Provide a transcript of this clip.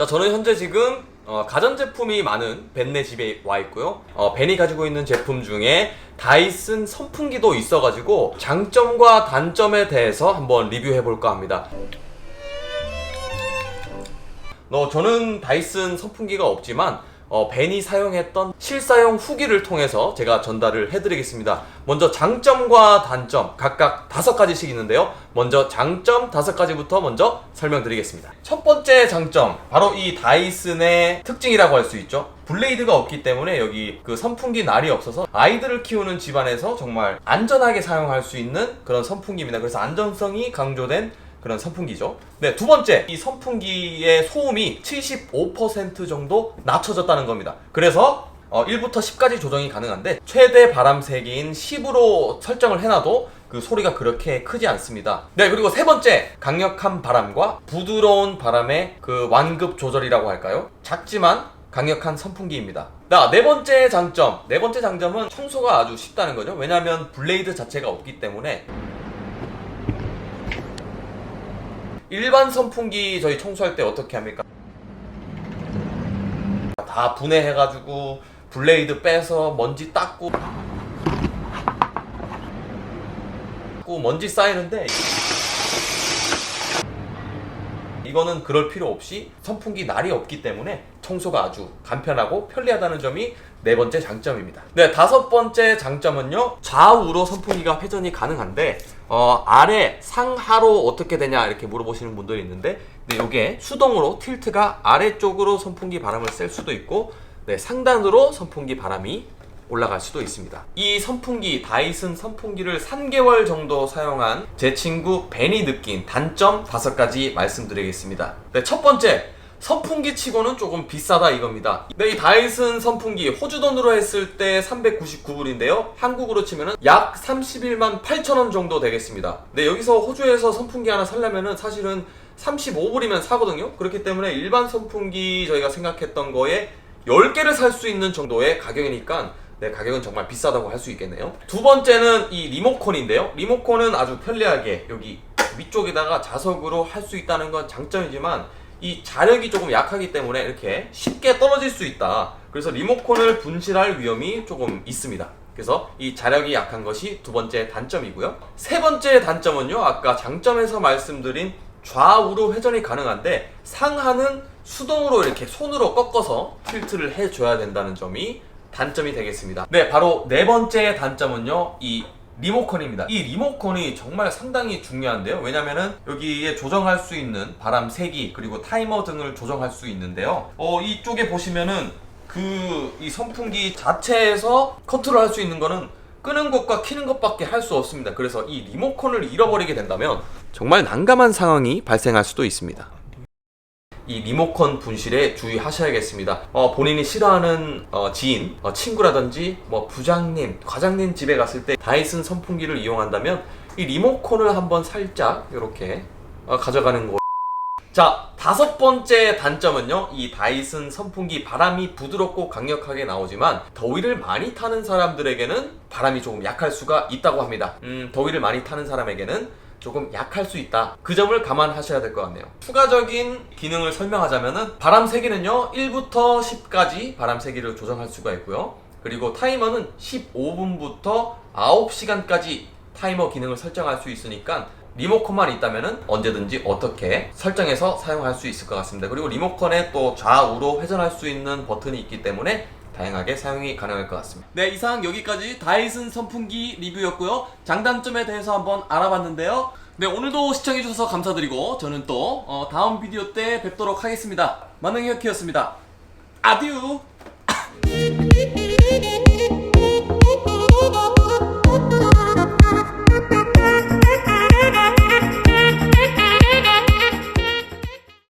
자, 저는 현재 지금 가전제품이 많은 벤네 집에 와 있고요. 벤이 가지고 있는 제품 중에 다이슨 선풍기도 있어가지고 장점과 단점에 대해서 한번 리뷰해볼까 합니다. 저는 다이슨 선풍기가 없지만 벤이 사용했던 실사용 후기를 통해서 제가 전달을 해드리겠습니다. 먼저 장점과 단점 각각 5가지씩 있는데요. 먼저 장점 5가지부터 먼저 설명드리겠습니다. 첫 번째 장점, 바로 이 다이슨의 특징이라고 할 수 있죠. 블레이드가 없기 때문에 여기 그 선풍기 날이 없어서 아이들을 키우는 집안에서 정말 안전하게 사용할 수 있는 그런 선풍기입니다. 그래서 안전성이 강조된 그런 선풍기죠. 네, 두 번째, 이 선풍기의 소음이 75% 정도 낮춰졌다는 겁니다. 그래서 1부터 10까지 조정이 가능한데 최대 바람 세기인 10으로 설정을 해놔도 그 소리가 그렇게 크지 않습니다. 네, 그리고 세 번째, 강력한 바람과 부드러운 바람의 그 완급 조절이라고 할까요? 작지만 강력한 선풍기입니다. 자, 네 번째 장점. 네 번째 장점은 청소가 아주 쉽다는 거죠. 왜냐하면 블레이드 자체가 없기 때문에. 일반 선풍기 저희 청소할 때 어떻게 합니까? 다 분해해가지고 블레이드 빼서 먼지 닦고 먼지 쌓이는데, 이거는 그럴 필요 없이 선풍기 날이 없기 때문에 청소가 아주 간편하고 편리하다는 점이 네 번째 장점입니다. 네, 다섯 번째 장점은요, 좌우로 선풍기가 회전이 가능한데 아래 상하로 어떻게 되냐 이렇게 물어보시는 분들이 있는데, 네, 이게 수동으로 틸트가 아래쪽으로 선풍기 바람을 쐴 수도 있고, 네, 상단으로 선풍기 바람이 올라갈 수도 있습니다. 이 선풍기, 다이슨 선풍기를 3개월 정도 사용한 제 친구 벤이 느낀 단점 5가지 말씀드리겠습니다. 네, 첫 번째, 선풍기 치고는 조금 비싸다 이겁니다. 네, 이 다이슨 선풍기 호주 돈으로 했을 때 399불인데요 한국으로 치면은 약 31만 8천원 정도 되겠습니다. 네, 여기서 호주에서 선풍기 하나 사려면은 사실은 35불이면 사거든요. 그렇기 때문에 일반 선풍기 저희가 생각했던 거에 10개를 살 수 있는 정도의 가격이니까, 네, 가격은 정말 비싸다고 할 수 있겠네요. 두 번째는 이 리모컨인데요. 리모컨은 아주 편리하게 여기 위쪽에다가 자석으로 할 수 있다는 건 장점이지만, 이 자력이 조금 약하기 때문에 이렇게 쉽게 떨어질 수 있다. 그래서 리모컨을 분실할 위험이 조금 있습니다. 그래서 이 자력이 약한 것이 두 번째 단점이고요. 세 번째 단점은요, 아까 장점에서 말씀드린 좌우로 회전이 가능한데 상하는 수동으로 이렇게 손으로 꺾어서 틸트를 해줘야 된다는 점이 단점이 되겠습니다. 네, 바로 네 번째 단점은요, 이 리모컨입니다. 이 리모컨이 정말 상당히 중요한데요. 왜냐면은 여기에 조정할 수 있는 바람 세기 그리고 타이머 등을 조정할 수 있는데요. 이쪽에 보시면은 이 선풍기 자체에서 컨트롤할 수 있는 거는 끄는 것과 켜는 것밖에 할 수 없습니다. 그래서 이 리모컨을 잃어버리게 된다면 정말 난감한 상황이 발생할 수도 있습니다. 이 리모컨 분실에 주의하셔야겠습니다. 본인이 싫어하는 지인, 친구라든지 부장님, 과장님 집에 갔을 때 다이슨 선풍기를 이용한다면 이 리모컨을 한번 살짝 이렇게 가져가는 거. 자, 다섯 번째 단점은요, 이 다이슨 선풍기 바람이 부드럽고 강력하게 나오지만 더위를 많이 타는 사람들에게는 바람이 조금 약할 수가 있다고 합니다. 더위를 많이 타는 사람에게는 조금 약할 수 있다. 그 점을 감안하셔야 될 것 같네요. 추가적인 기능을 설명하자면은 바람 세기는요, 1부터 10까지 바람 세기를 조정할 수가 있고요. 그리고 타이머는 15분부터 9시간까지 타이머 기능을 설정할 수 있으니까 리모컨만 있다면은 언제든지 어떻게 설정해서 사용할 수 있을 것 같습니다. 그리고 리모컨에 또 좌우로 회전할 수 있는 버튼이 있기 때문에 다양하게 사용이 가능할 것 같습니다. 네, 이상 여기까지 다이슨 선풍기 리뷰였고요. 장단점에 대해서 한번 알아봤는데요. 네, 오늘도 시청해주셔서 감사드리고 저는 또 다음 비디오 때 뵙도록 하겠습니다. 만능혁키였습니다. 아듀!